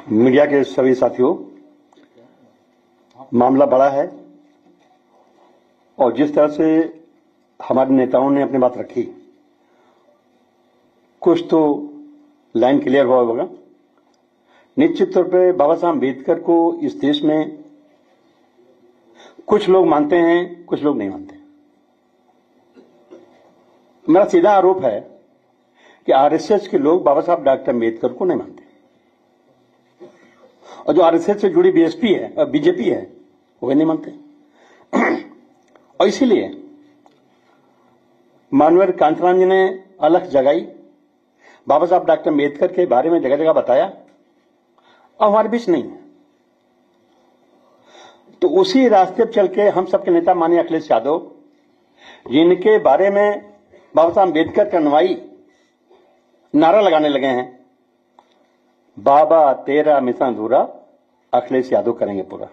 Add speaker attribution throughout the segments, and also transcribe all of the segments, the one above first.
Speaker 1: Media के सभी साथियों, मामला बड़ा है और जिस तरह से हमारे नेताओं ने अपनी बात रखी, कुछ तो लाइन क्लियर हुआ होगा। निश्चित तौर पे बाबा साहब अम्बेडकर को इस देश में कुछ लोग मानते हैं, कुछ लोग नहीं मानते। मेरा सीधा आरोप है कि आरएसएस के लोग बाबा साहब डॉक्टर अम्बेडकर को नहीं मानते और जो आरएसएस से जुड़ी बीएसपी है, बीजेपी है, वो नहीं मानते। और इसीलिए मानवर कांचराम जी ने अलख जगाई, बाबा साहब डॉक्टर अम्बेडकर के बारे में जगह जगह बताया और हमारे बीच नहीं है। तो उसी रास्ते पर चल के हम सबके नेता माननीय अखिलेश यादव, जिनके बारे में बाबा साहब अम्बेडकर का अनुयायी नारा लगाने लगे हैं, बाबा तेरा मिशन अधूरा, अखिलेश यादव करेंगे पूरा।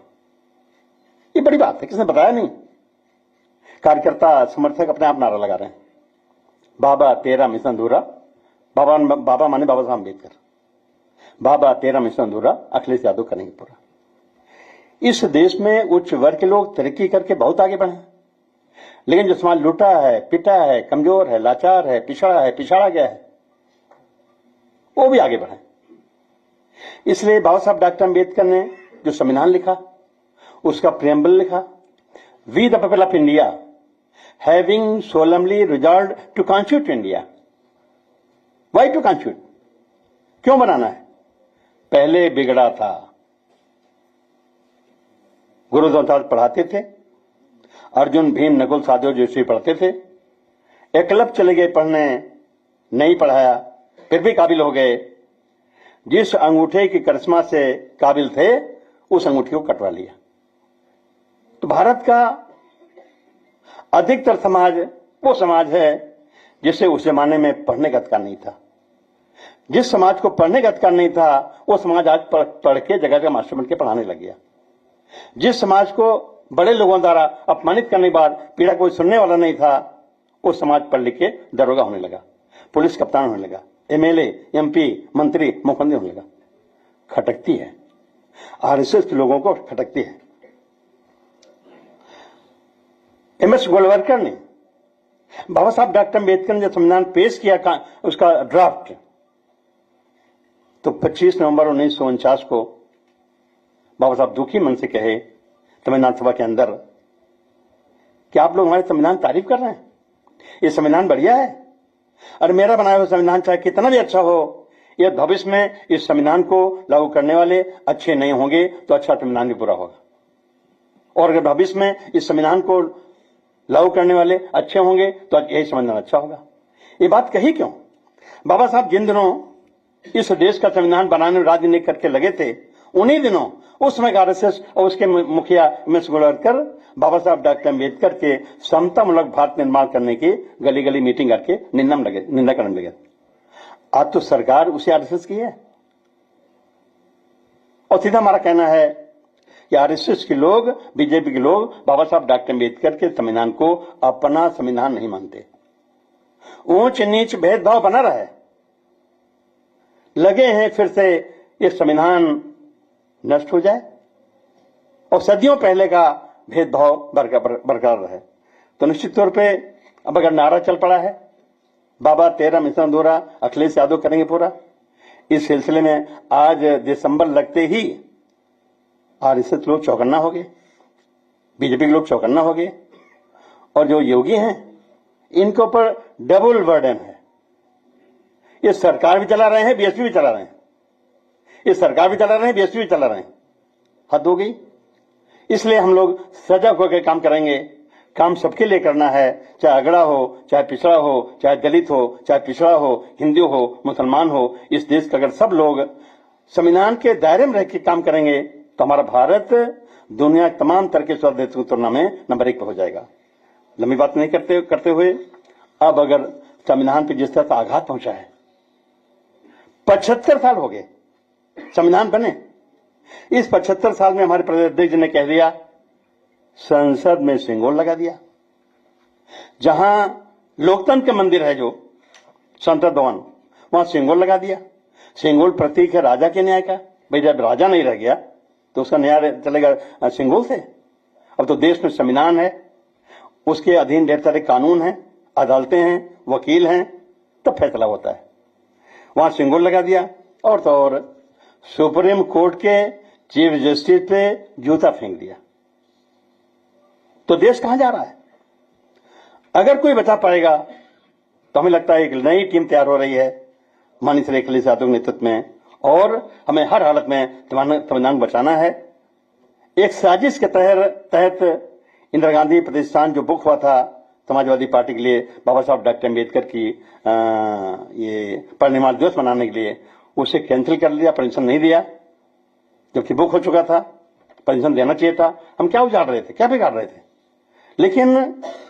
Speaker 1: ये बड़ी बात है, किसने बताया नहीं। कार्यकर्ता समर्थक अपने आप नारा लगा रहे हैं, बाबा तेरा मिशन अधूरा, बाबा माने बाबा साहब अम्बेडकर, बाबा तेरा मिशन अधूरा, अखिलेश यादव करेंगे पूरा। इस देश में उच्च वर्ग के लोग तरक्की करके बहुत आगे बढ़े, लेकिन जो समाज लूटा है, पिटा है, कमजोर है, लाचार है, पिछड़ा गया है, वो भी आगे बढ़े। इसलिए बाबा साहब डॉक्टर अम्बेडकर ने जो संविधान लिखा, उसका प्रियम्बल लिखा, we the people of India having solemnly resolved to constitute India. Why to constitute, क्यों बनाना है? पहले बिगड़ा था। गुरु द्रोणाचार्य पढ़ाते थे, अर्जुन भीम नकुल सहदेव जैसे पढ़ते थे, एकलव्य चले गए पढ़ने, नहीं पढ़ाया, फिर भी काबिल हो गए। जिस अंगूठे की करिश्मा से काबिल थे, उस अंगूठी को कटवा लिया। तो भारत का अधिकतर समाज वो समाज है जिसे उस जमाने में पढ़ने का अधिकार नहीं था। जिस समाज को पढ़ने का अधिकार नहीं था, वो समाज आज पढ़ के जगह जगह मास्टर बन के पढ़ाने लग गया। जिस समाज को बड़े लोगों द्वारा अपमानित करने के बाद पीड़ा कोई सुनने वाला नहीं था, वो समाज पढ़ लिख के दरोगा होने लगा, पुलिस कप्तान होने लगा, एमएलए, एमपी, मंत्री, मुख्यमंत्री होने लगा। खटकती है, आरएसएस के लोगों को खटकती है। एमएस गोलवलकर ने, बाबा साहब डॉक्टर अम्बेडकर ने जब संविधान पेश किया, उसका ड्राफ्ट, तो 25 नवंबर 1949 को बाबा साहब दुखी मन से कहे संविधान सभा के अंदर कि आप लोग हमारे संविधान तारीफ कर रहे हैं, ये संविधान बढ़िया है, और मेरा बनाया हुआ संविधान चाहे कितना भी अच्छा हो, यह भविष्य में इस संविधान को लागू करने वाले अच्छे नहीं होंगे तो अच्छा संविधान भी बुरा होगा, और अगर भविष्य में इस संविधान को लागू करने वाले अच्छे होंगे तो यही संविधान अच्छा होगा। ये बात कही क्यों? बाबा साहब जिन दिनों इस देश का संविधान बनाने में राजनीति करके लगे थे, उन्हीं दिनों उस समय का आरएसएस और उसके मुखिया एमएस गोलवलकर बाबा साहब डॉक्टर अम्बेडकर के समतामूलक भारत निर्माण करने की गली गली मीटिंग करके निंदा करने लगे। आज तो सरकार उसी आरएसएस की है। और सीधा हमारा कहना है कि आरएसएस के लोग, बीजेपी के लोग बाबा साहब डॉक्टर अम्बेडकर के संविधान को अपना संविधान नहीं मानते। ऊंच नीच भेदभाव बना रहा है, लगे हैं फिर से ये संविधान नष्ट हो जाए और सदियों पहले का भेदभाव बरकरार रहे। तो निश्चित तौर पे अब अगर नारा चल पड़ा है, बाबा तेरा मिशन अधूरा, अखिलेश यादव करेंगे पूरा, इस सिलसिले में आज दिसंबर लगते ही आरएसएस लोग चौकन्ना हो गए, बीजेपी के लोग चौकन्ना हो गए, और जो योगी हैं इनके ऊपर डबल बर्डन है। ये सरकार भी चला रहे हैं, बीएसपी भी चला रहे हैं, ये सरकार भी चला रहे हैं, बीएसपी भी चला रहे हैं। हद हो गई। इसलिए हम लोग सजग होकर काम करेंगे। काम सबके लिए करना है, चाहे अगड़ा हो, चाहे पिछड़ा हो, चाहे दलित हो, चाहे पिछड़ा हो, हिंदू हो, मुसलमान हो। इस देश का अगर सब लोग संविधान के दायरे में रह के काम करेंगे तो हमारा भारत दुनिया के तमाम तरह के स्वर देशों की तुलना में नंबर 1 पर हो जाएगा। लंबी बात नहीं करते हुए, अब अगर संविधान पर जिस तरह से आघात पहुंचा है, 75 साल हो गए संविधान बने, इस 75 साल में हमारे प्रदेश अध्यक्ष ने कह दिया, संसद में सिंगोल लगा दिया। जहां लोकतंत्र के मंदिर है, जो संसद भवन, वहां सिंगोल लगा दिया। सिंगोल प्रतीक है राजा के न्याय का, भाई जब राजा नहीं रह गया तो उसका न्याय चलेगा सिंगोल से। अब तो देश में संविधान है, उसके अधीन ढेर सारे कानून हैं, अदालतें हैं, वकील हैं, तब फैसला होता है। वहां सिंगोल लगा दिया और तो और सुप्रीम कोर्ट के चीफ जस्टिस पे जूता फेंक दिया। तो देश कहां जा रहा है? अगर कोई बचा पाएगा तो हमें लगता है एक नई टीम तैयार हो रही है माननीय श्री अखिलेश यादव के नेतृत्व में, और हमें हर हालत में संविधान बचाना है। एक साजिश के तहत इंदिरा गांधी प्रतिष्ठान जो बुक हुआ था समाजवादी पार्टी के लिए बाबा साहब डॉक्टर अम्बेडकर की ये परिनिर्वाण दिवस मनाने के लिए, उसे कैंसिल कर दिया, परमिशन नहीं दिया, जबकि बुक हो चुका था, परमिशन देना चाहिए था। हम क्या उजाड़ रहे थे, क्या बिगाड़ रहे थे? लेकिन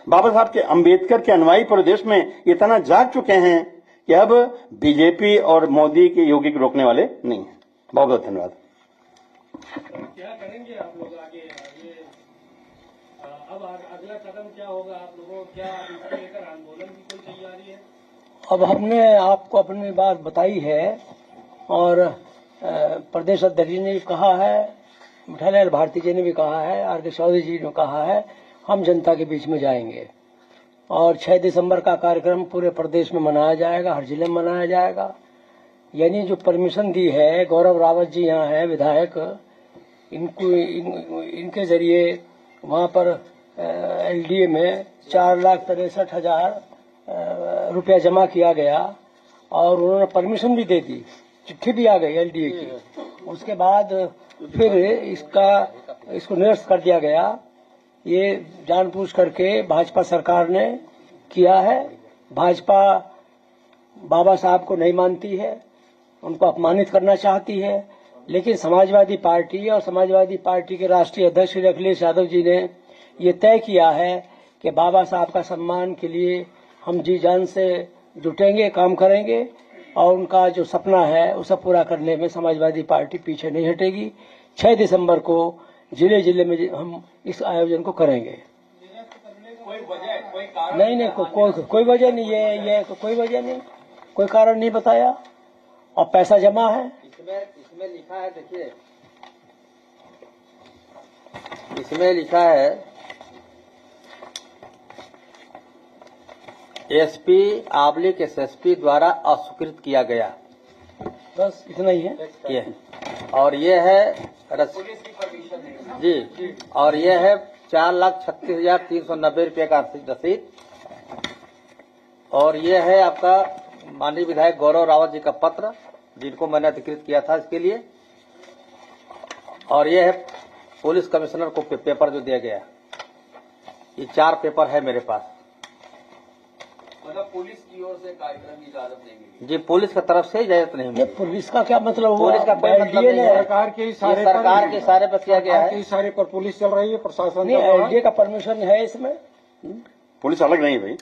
Speaker 1: बाबा साहब के अम्बेडकर के अनुयायी पूरे देश में इतना जाग चुके हैं कि अब बीजेपी और मोदी के योगी को रोकने वाले नहीं है। बहुत बहुत धन्यवाद।
Speaker 2: क्या करेंगे आप लोग आगे? अब अगला कदम क्या होगा आप लोगों? क्या इसको लेकर आंदोलन की कोई तैयारी है?
Speaker 3: अब हमने आपको अपनी बात बताई है और प्रदेश अध्यक्ष जी ने भी कहा है, मिठाईलाल भारती जी ने भी कहा है, आर.के. चौधरी जी ने कहा है, हम जनता के बीच में जाएंगे और 6 दिसंबर का कार्यक्रम पूरे प्रदेश में मनाया जाएगा, हर जिले में मनाया जाएगा। यानी जो परमिशन दी है, गौरव रावत जी यहाँ है विधायक, इनके जरिए वहाँ पर एलडीए में 4,63,000 रुपया जमा किया गया और उन्होंने परमिशन भी दे दी, चिट्ठी भी आ गई एलडीए की। उसके बाद फिर इसको निरस्त कर दिया गया। ये जानबूझ करके भाजपा सरकार ने किया है। भाजपा बाबा साहब को नहीं मानती है, उनको अपमानित करना चाहती है, लेकिन समाजवादी पार्टी और समाजवादी पार्टी के राष्ट्रीय अध्यक्ष श्री अखिलेश यादव जी ने ये तय किया है कि बाबा साहब का सम्मान के लिए हम जी जान से जुटेंगे, काम करेंगे और उनका जो सपना है उसे पूरा करने में समाजवादी पार्टी पीछे नहीं हटेगी। 6 दिसंबर को जिले जिले में हम इस आयोजन को करेंगे। नहीं, कोई वजह नहीं है, ये कोई वजह नहीं, कोई कारण नहीं बताया और पैसा जमा है।
Speaker 4: इसमें लिखा है, देखिए इसमें लिखा है SP/SSP द्वारा अस्वीकृत किया गया,
Speaker 3: बस इतना ही है
Speaker 4: ये। और ये है जी, और ये है 4,36,390 रुपये का रसीद। और ये है आपका माननीय विधायक गौरव रावत जी का पत्र, जिनको मैंने अधिकृत किया था इसके लिए। और ये है पुलिस कमिश्नर को पेपर जो दिया गया, ये 4 पेपर है मेरे पास।
Speaker 5: मतलब पुलिस की ओर से कार्यक्रम की इजाजत नहीं मिली?
Speaker 4: जी, पुलिस की तरफ से इजाजत नहीं मिली।
Speaker 3: पुलिस का क्या मतलब हुआ?
Speaker 4: पुलिस का कोई मतलब नहीं है, सरकार के इशारे पर किया गया है।
Speaker 5: इशारे पर पुलिस चल रही है, प्रशासन
Speaker 3: नहीं, एलडीए का परमिशन है इसमें,
Speaker 1: पुलिस अलग नहीं भाई,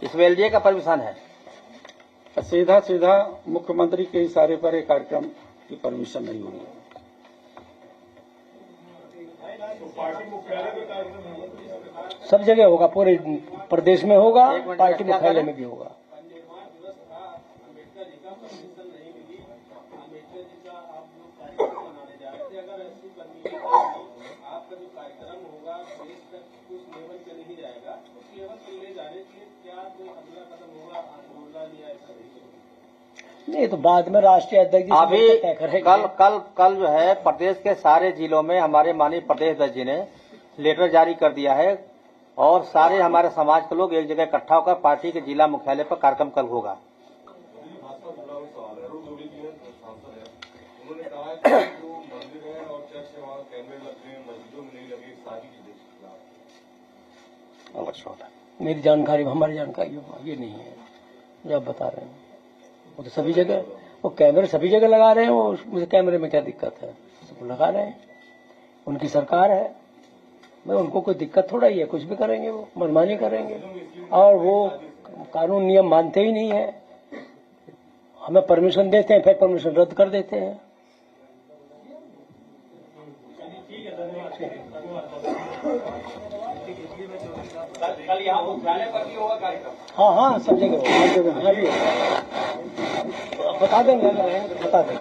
Speaker 4: इसमें एलडीए का परमिशन है।
Speaker 5: सीधा मुख्यमंत्री के इशारे पर एक कार्यक्रम की परमिशन नहीं हुई।
Speaker 3: सब जगह होगा, पूरे प्रदेश में होगा, पार्टी मुख्यालय में भी होगा। नहीं तो बाद में राष्ट्रीय अध्यक्ष
Speaker 4: अभी कल जो है प्रदेश के सारे जिलों में हमारे माननीय प्रदेश अध्यक्ष जी ने लेटर जारी कर दिया है और सारे हमारे समाज के लोग एक जगह इकट्ठा होकर पार्टी के जिला मुख्यालय पर कार्यक्रम कल होगा।
Speaker 3: मेरी जानकारी, हमारी जानकारी ये नहीं है जो आप बता रहे हैं। वो तो सभी जगह, वो कैमरे सभी जगह लगा रहे हैं, वो मुझे कैमरे में क्या दिक्कत है, सब लगा रहे हैं, उनकी सरकार है, मैं उनको कोई दिक्कत थोड़ा ही है, कुछ भी करेंगे, वो मनमानी करेंगे और वो कानून नियम मानते ही नहीं है। हमें परमिशन देते हैं, फिर परमिशन रद्द कर देते हैं।
Speaker 5: कल यहाँ मुख्यालय पर भी होगा कार्यक्रम?
Speaker 3: हाँ, सब जगह होगा, बता देंगे, अगर रहेंगे तो बता देंगे।